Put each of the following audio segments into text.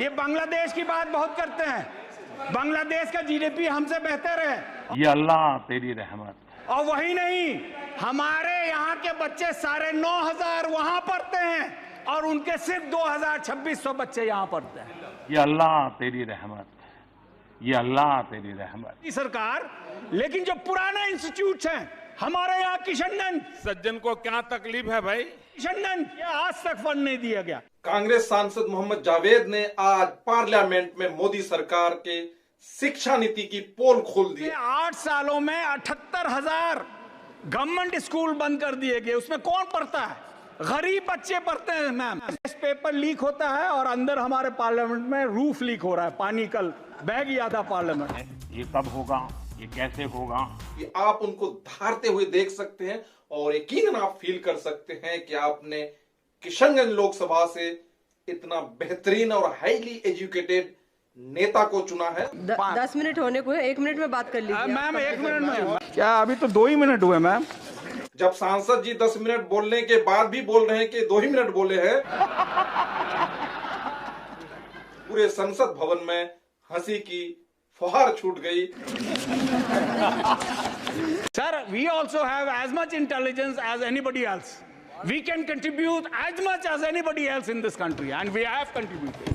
ये बांग्लादेश की बात बहुत करते हैं। बांग्लादेश का जीडीपी हमसे बेहतर है। ये अल्लाह तेरी रहमत। और वही नहीं, हमारे यहाँ के बच्चे 9,500 वहां पढ़ते हैं और उनके सिर्फ 2,000-2,600 बच्चे यहाँ पढ़ते हैं। ये अल्लाह तेरी रहमत, ये अल्लाह तेरी रहमत। सरकार, लेकिन जो पुराने इंस्टीट्यूट हैं हमारे यहाँ, किशनगंज, सज्जन को क्या तकलीफ है भाई? किशनगंज, ये आज तक फंड नहीं दिया गया। कांग्रेस सांसद मोहम्मद जावेद ने आज पार्लियामेंट में मोदी सरकार के शिक्षा नीति की पोल खोल दी। 8 सालों में 78,000 गवर्नमेंट स्कूल बंद कर दिए गए। उसमें कौन पढ़ता है? गरीब बच्चे पढ़ते हैं मैम। पेपर लीक होता है और अंदर हमारे पार्लियामेंट में रूफ लीक हो रहा है। पानी कल बह गया था पार्लियामेंट। ये कब होगा, ये कैसे होगा? कि आप उनको धारते हुए देख सकते हैं और यकीनन आप फील कर सकते हैं कि आपने किशनगंज लोकसभा से इतना बेहतरीन और हाईली एजुकेटेड नेता को चुना है। 10 मिनट होने को है, 1 मिनट में बात कर लीजिए। मैम 1 मिनट में क्या? अभी तो 2 ही मिनट हुए मैम। जब सांसद जी 10 मिनट बोलने के बाद भी बोल रहे हैं कि 2 ही मिनट बोले हैं। पूरे संसद भवन में हंसी की फुहार छूट गई। Sir, we also have as much intelligence as anybody else. We can contribute as much as anybody else in this country, and we have contributed.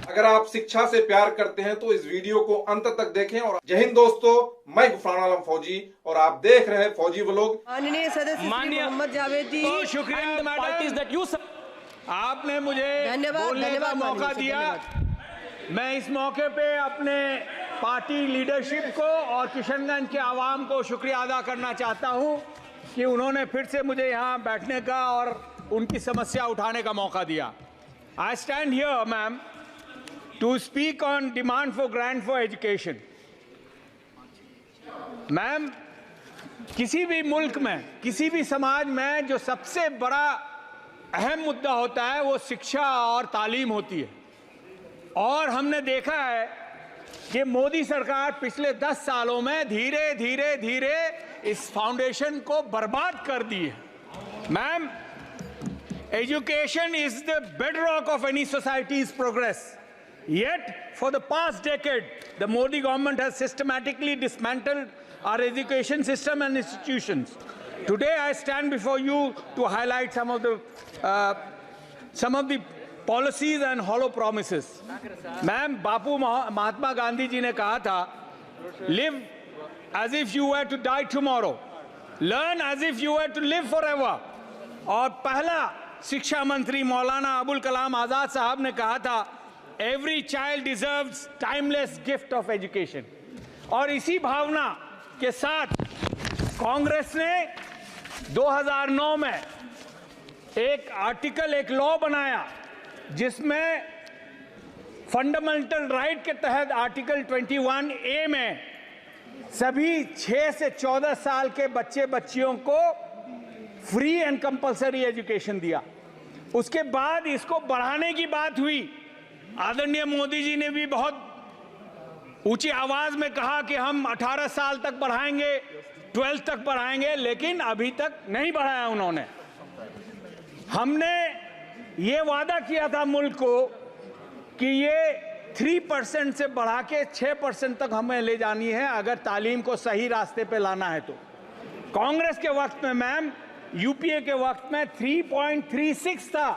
अगर आप शिक्षा से प्यार करते हैं तो इस वीडियो को अंत तक देखें। और जय हिंद दोस्तों, मैं गुफरान आलम फौजी और आप देख रहे हैं फौजी व्लॉग। माननीय सदस्य श्री मोहम्मद जावेद जी, तो शुक्रिया मैडम, आपने मुझे बोलने का मौका दिया। मैं इस मौके पे अपने पार्टी लीडरशिप को और किशनगंज के आवाम को शुक्रिया अदा करना चाहता हूं कि उन्होंने फिर से मुझे यहां बैठने का और उनकी समस्या उठाने का मौका दिया। I stand here ma'am to speak on demand for grant for education. Ma'am, किसी भी मुल्क में, किसी भी समाज में जो सबसे बड़ा अहम मुद्दा होता है वो शिक्षा और तालीम होती है। और हमने देखा है कि मोदी सरकार पिछले 10 सालों में धीरे धीरे धीरे इस फाउंडेशन को बर्बाद कर दी है। Ma'am, education is the bedrock of any societies progress. Yet, for the past decade, the Modi government has systematically dismantled our education system and institutions. Today, I stand before you to highlight some of the policies and hollow promises. Ma'am, बापू महात्मा गांधी जी ने कहा था, live as if you were to die tomorrow, learn as if you were to live forever. और पहला शिक्षा मंत्री मौलाना अबुल कलाम आजाद साहब ने कहा था, Every child deserves timeless gift of education. और इसी भावना के साथ कांग्रेस ने 2009 में एक लॉ बनाया जिसमें फंडामेंटल राइट के तहत आर्टिकल 21A में सभी 6 से 14 साल के बच्चे बच्चियों को फ्री एंड कंपलसरी एजुकेशन दिया। उसके बाद इसको बढ़ाने की बात हुई। आदरणीय मोदी जी ने भी बहुत ऊंची आवाज में कहा कि हम 18 साल तक बढ़ाएंगे, 12 तक बढ़ाएंगे, लेकिन अभी तक नहीं बढ़ाया उन्होंने। हमने ये वादा किया था मुल्क को कि ये 3% से बढ़ा के 6% तक हमें ले जानी है अगर तालीम को सही रास्ते पे लाना है तो। कांग्रेस के वक्त में मैम, यूपीए के वक्त में 3.36 था।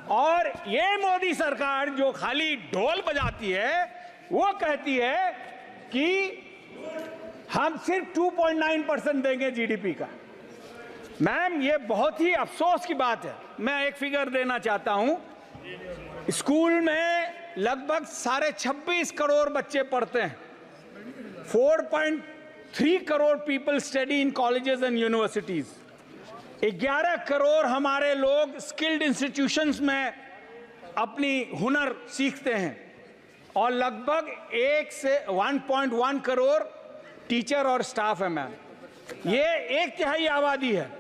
और ये मोदी सरकार जो खाली ढोल बजाती है, वो कहती है कि हम सिर्फ 2.9% देंगे जीडीपी का। मैम, ये बहुत ही अफसोस की बात है। मैं एक फिगर देना चाहता हूं। स्कूल में लगभग 26.5 करोड़ बच्चे पढ़ते हैं। 4.3 crore people study in colleges and universities. 11 crore हमारे लोग स्किल्ड इंस्टीट्यूशंस में अपनी हुनर सीखते हैं और लगभग 1 से 1.1 करोड़ टीचर और स्टाफ है मैम। ये 1/3 आबादी है।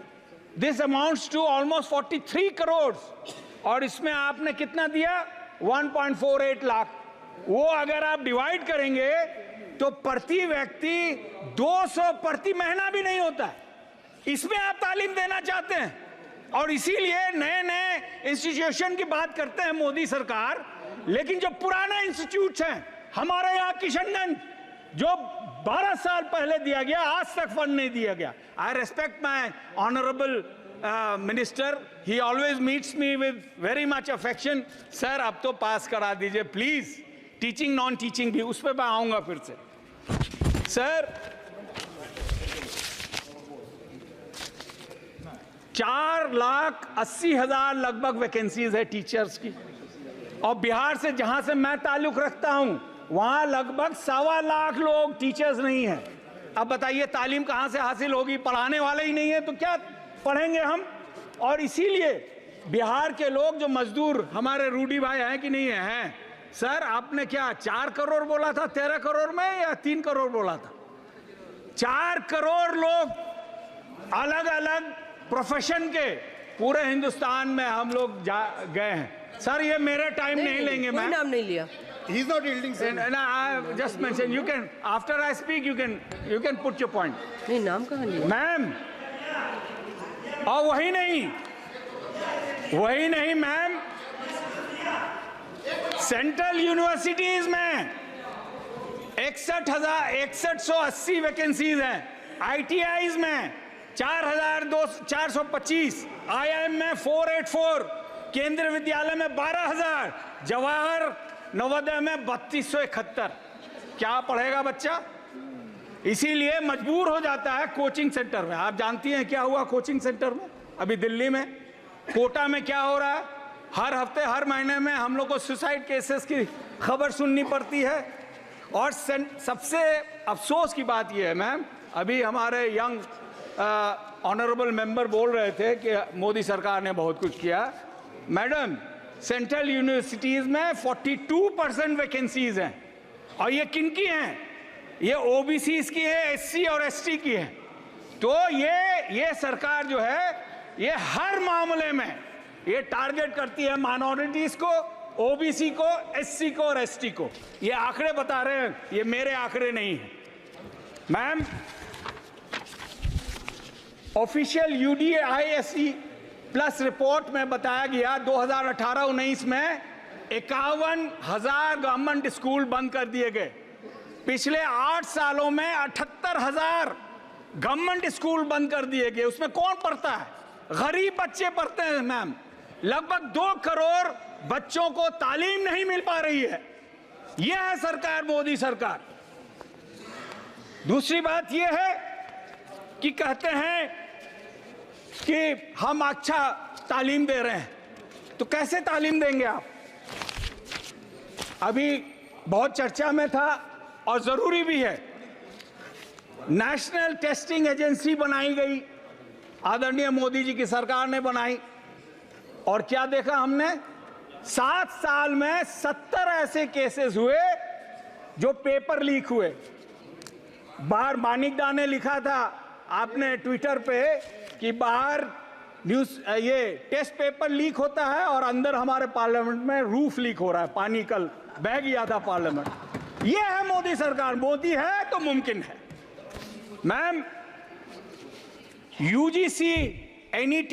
This amounts to almost 43 crore. और इसमें आपने कितना दिया? 1.48 लाख। वो अगर आप डिवाइड करेंगे तो प्रति व्यक्ति 200 प्रति महीना भी नहीं होता है। इसमें आप तालीम देना चाहते हैं और इसीलिए नए नए इंस्टीट्यूशन की बात करते हैं मोदी सरकार। लेकिन जो पुराने इंस्टीट्यूट्स हैं, हमारे यहाँ किशनगंज जो 12 साल पहले दिया गया, आज तक फंड नहीं दिया गया। आई respect my honourable minister, he always meets me with very much affection. Sir अब तो पास करा दीजिए प्लीज, टीचिंग नॉन टीचिंग भी, उस पर मैं आऊंगा फिर से। सर 4,80,000 लगभग वैकेंसीज है टीचर्स की, और बिहार से जहां से मैं ताल्लुक रखता हूं वहां लगभग 1.25 लाख लोग टीचर्स नहीं है। अब बताइए तालीम कहां से हासिल होगी? पढ़ाने वाले ही नहीं है तो क्या पढ़ेंगे हम? और इसीलिए बिहार के लोग जो मजदूर हमारे रूडी भाई हैं कि नहीं है? सर आपने क्या 4 करोड़ बोला था 13 करोड़ में, या 3 करोड़ बोला था? 4 करोड़ लोग अलग अलग प्रोफेशन के पूरे हिंदुस्तान में हम लोग गए हैं। सर ये मेरे टाइम नहीं लेंगे। कोई नाम नहीं लिया। He is not yielding, sir. No, I just mentioned. You can, after I speak, you can put your point. नहीं, नाम कहाँ लिया? मैम, और वही नहीं मैम, सेंट्रल यूनिवर्सिटीज में 61,180 वैकेंसीज हैं, ITIs में 4,425, IIM में 484, केंद्रीय विद्यालय में 12,000, जवाहर नवोदय में 3271। क्या पढ़ेगा बच्चा? इसीलिए मजबूर हो जाता है कोचिंग सेंटर में। आप जानती हैं क्या हुआ कोचिंग सेंटर में अभी दिल्ली में? कोटा में क्या हो रहा है? हर हफ्ते हर महीने में हम लोग को सुसाइड केसेस की खबर सुननी पड़ती है। और सबसे अफसोस की बात यह है मैम, अभी हमारे यंग ऑनरेबल मेंबर बोल रहे थे कि मोदी सरकार ने बहुत कुछ किया। मैडम, सेंट्रल यूनिवर्सिटीज में 42% वैकेंसीज हैं, और ये किनकी हैं? ये ओबीसीज की है, एससी और एसटी की है। तो ये सरकार जो है ये हर मामले में ये टारगेट करती है माइनॉरिटीज को, ओबीसी को, एससी को और एसटी को। ये आंकड़े बता रहे हैं, ये मेरे आंकड़े नहीं हैं ma'am. Official UDISE plus report में बताया गया 2018-19 में 51,000 गवर्नमेंट स्कूल बंद कर दिए गए। पिछले 8 सालों में 78,000 गवर्नमेंट स्कूल बंद कर दिए गए। उसमें कौन पढ़ता है? गरीब बच्चे पढ़ते हैं मैम। लगभग 2 करोड़ बच्चों को तालीम नहीं मिल पा रही है। यह है सरकार, मोदी सरकार। दूसरी बात यह है कि कहते हैं कि हम अच्छा तालीम दे रहे हैं, तो कैसे तालीम देंगे आप? अभी बहुत चर्चा में था और जरूरी भी है, नेशनल टेस्टिंग एजेंसी बनाई गई, आदरणीय मोदी जी की सरकार ने बनाई, और क्या देखा हमने? 7 साल में 70 ऐसे केसेस हुए जो पेपर लीक हुए। बाहर मानिकदा ने लिखा था आपने ट्विटर पे कि बाहर न्यूज ये टेस्ट पेपर लीक होता है और अंदर हमारे पार्लियामेंट में रूफ लीक हो रहा है, पानी कल बह गया था पार्लियामेंट। ये है मोदी सरकार। मोदी है तो मुमकिन है मैम। UGC NET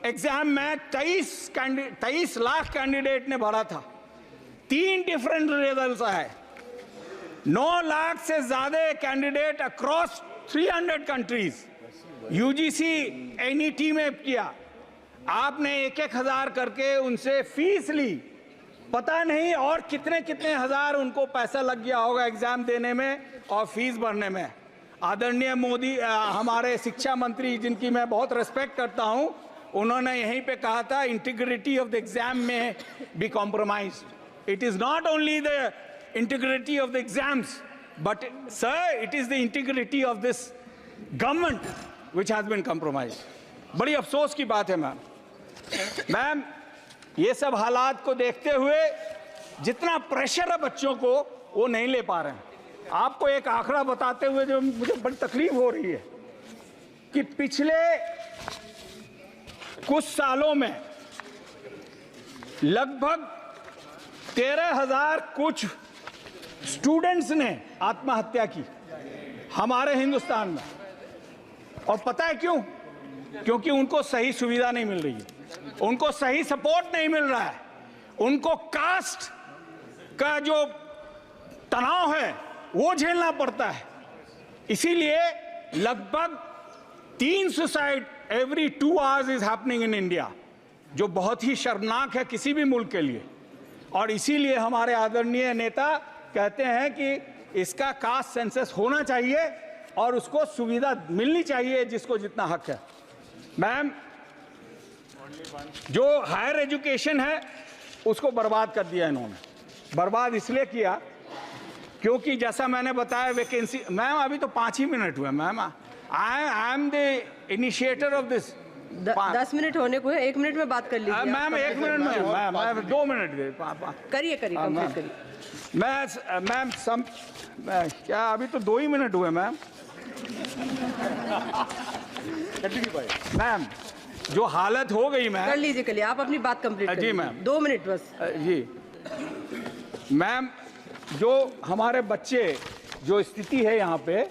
एग्जाम में 23 लाख कैंडिडेट ने भरा था, 3 डिफरेंट रिजल्ट्स आए। 9 लाख से ज्यादा candidate across 300 countries UGC NET में किया। आपने 1,000 करके उनसे फीस ली, पता नहीं और कितने कितने हजार उनको पैसा लग गया होगा एग्जाम देने में और फीस भरने में। आदरणीय मोदी हमारे शिक्षा मंत्री, जिनकी मैं बहुत रेस्पेक्ट करता हूं, उन्होंने यहीं पे कहा था इंटीग्रिटी ऑफ द एग्जाम में be compromised. It is not only the integrity of the exams, but sir it is the integrity of this government which has been compromised। बड़ी अफसोस की बात है मैम। ये सब हालात को देखते हुए जितना प्रेशर है बच्चों को वो नहीं ले पा रहे हैं। आपको एक आंकड़ा बताते हुए जो मुझे बड़ी तकलीफ हो रही है कि पिछले कुछ सालों में लगभग 13,000 कुछ स्टूडेंट्स ने आत्महत्या की हमारे हिंदुस्तान में। और पता है क्यों? क्योंकि उनको सही सुविधा नहीं मिल रही है, उनको सही सपोर्ट नहीं मिल रहा है, उनको कास्ट का जो तनाव है वो झेलना पड़ता है। इसीलिए लगभग 3 suicide every 2 hours is happening in India, जो बहुत ही शर्मनाक है किसी भी मुल्क के लिए। और इसीलिए हमारे आदरणीय नेता कहते हैं कि इसका कास्ट सेंसस होना चाहिए और उसको सुविधा मिलनी चाहिए जिसको जितना हक है। मैम, जो हायर एजुकेशन है उसको बर्बाद कर दिया इन्होंने। बर्बाद इसलिए किया क्योंकि जैसा मैंने बताया वैकेंसी, मैम अभी तो 5 ही मिनट हुए ma'am, I am the initiator of this. 10 minute होने को है, 1 मिनट में बात कर लीजिए। मैम 1 मिनट में, मैम 2 मिनट दे, करिए कंप्लीट करिए। मैम क्या अभी तो 2 ही मिनट हुए मैम। मैम जो हालत हो गई मैम, कर लीजिए आप अपनी बात कंप्लीट करिए। जी मैम, 2 मिनट बस। जी मैम, जो हमारे बच्चे, जो स्थिति है यहाँ पे,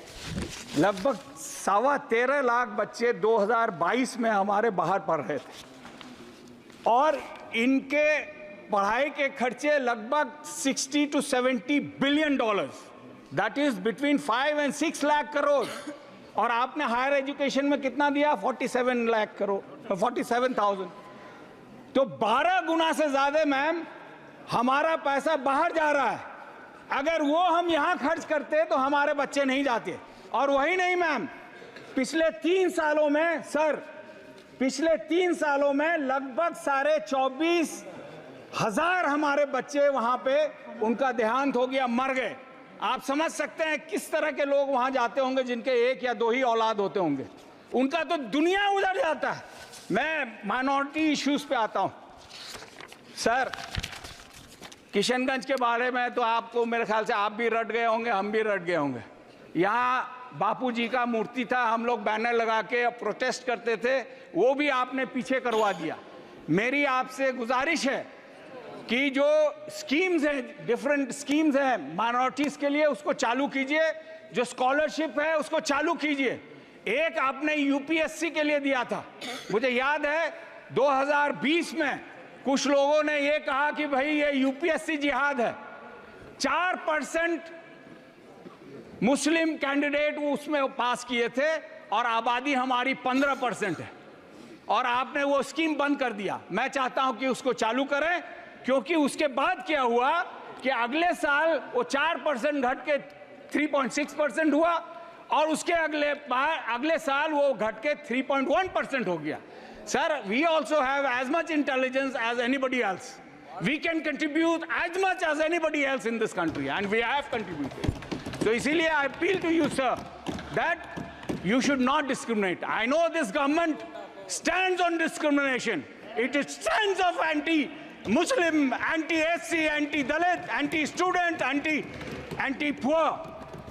लगभग 13.25 लाख बच्चे 2022 में हमारे बाहर पढ़ रहे थे और इनके पढ़ाई के खर्चे लगभग 60 to 70 billion dollars, that is between 5 and 6 lakh crore. और आपने हायर एजुकेशन में कितना दिया? 47 लाख करोड़, 47,000। तो 12 गुना से ज्यादा मैम हमारा पैसा बाहर जा रहा है। अगर वो हम यहां खर्च करते तो हमारे बच्चे नहीं जाते। और वही नहीं मैम, पिछले 3 सालों में सर, पिछले 3 सालों में लगभग 24,500 हमारे बच्चे वहां पे उनका देहांत हो गया, मर गए। आप समझ सकते हैं किस तरह के लोग वहां जाते होंगे जिनके 1 या 2 ही औलाद होते होंगे, उनका तो दुनिया उधर जाता है। मैं माइनॉरिटी इश्यूज पे आता हूं सर। किशनगंज के बारे में तो आपको मेरे ख्याल से आप भी रट गए होंगे, हम भी रट गए होंगे। यहाँ बापू जी का मूर्ति था, हम लोग बैनर लगा के प्रोटेस्ट करते थे, वो भी आपने पीछे करवा दिया। मेरी आपसे गुजारिश है कि जो स्कीम्स हैं, डिफरेंट स्कीम्स हैं माइनॉरिटीज के लिए, उसको चालू कीजिए। जो स्कॉलरशिप है उसको चालू कीजिए। एक आपने यूपीएससी के लिए दिया था, मुझे याद है 2020 में कुछ लोगों ने ये कहा कि भाई ये यूपीएससी जिहाद है। 4% मुस्लिम कैंडिडेट उसमें पास किए थे और आबादी हमारी 15% है, और आपने वो स्कीम बंद कर दिया। मैं चाहता हूं कि उसको चालू करें, क्योंकि उसके बाद क्या हुआ कि अगले साल वो 4% घट के 3.6% हुआ और उसके अगले साल वो घट के 3.1% हो गया। Sir, we also have as much intelligence as anybody else. We can contribute as much as anybody else in this country, and we have contributed. So, इसीलिए I appeal to you, sir, that you should not discriminate. I know this government stands on discrimination. It stands of anti-Muslim, anti-SC, anti-Dalit, anti-student, anti-poor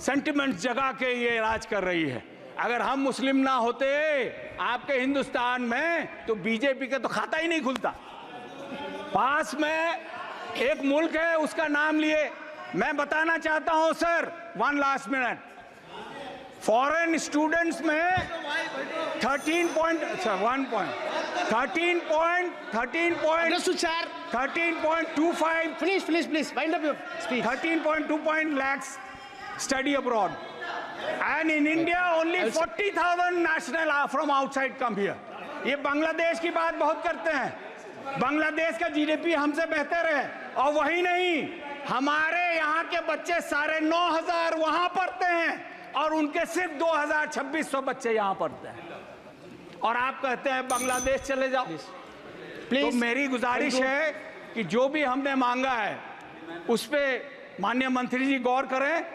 sentiments जगा के ये राज कर रही है। अगर हम मुस्लिम ना होते आपके हिंदुस्तान में तो बीजेपी का तो खाता ही नहीं खुलता। पास में एक मुल्क है, उसका नाम लिए मैं बताना चाहता हूं sir, 1 last minute. Foreign students में 13.25 lakhs study abroad. And in India, only 40,000 national from outside come here. ये बांग्लादेश की बात बहुत करते हैं। बांग्लादेश का जीडीपी हमसे बेहतर है, और वही नहीं, हमारे यहाँ के बच्चे 9,500 वहां पढ़ते हैं और उनके सिर्फ 2,2600 बच्चे यहाँ पढ़ते हैं, और आप कहते हैं बांग्लादेश चले जाओ। तो मेरी गुजारिश है कि जो भी हमने मांगा है उस पर माननीय मंत्री जी गौर करें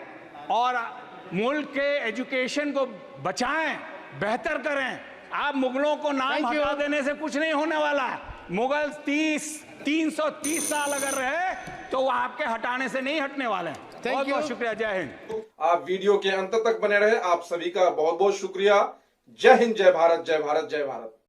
और मुल्क के एजुकेशन को बचाएं, बेहतर करें। आप मुगलों को नाम हटा देने से कुछ नहीं होने वाला है। मुगल 330 साल अगर रहे तो वो आपके हटाने से नहीं हटने वाले हैं। बहुत बहुत शुक्रिया। जय हिंद। आप वीडियो के अंत तक बने रहे, आप सभी का बहुत बहुत शुक्रिया। जय हिंद, जय भारत, जय भारत, जय भारत।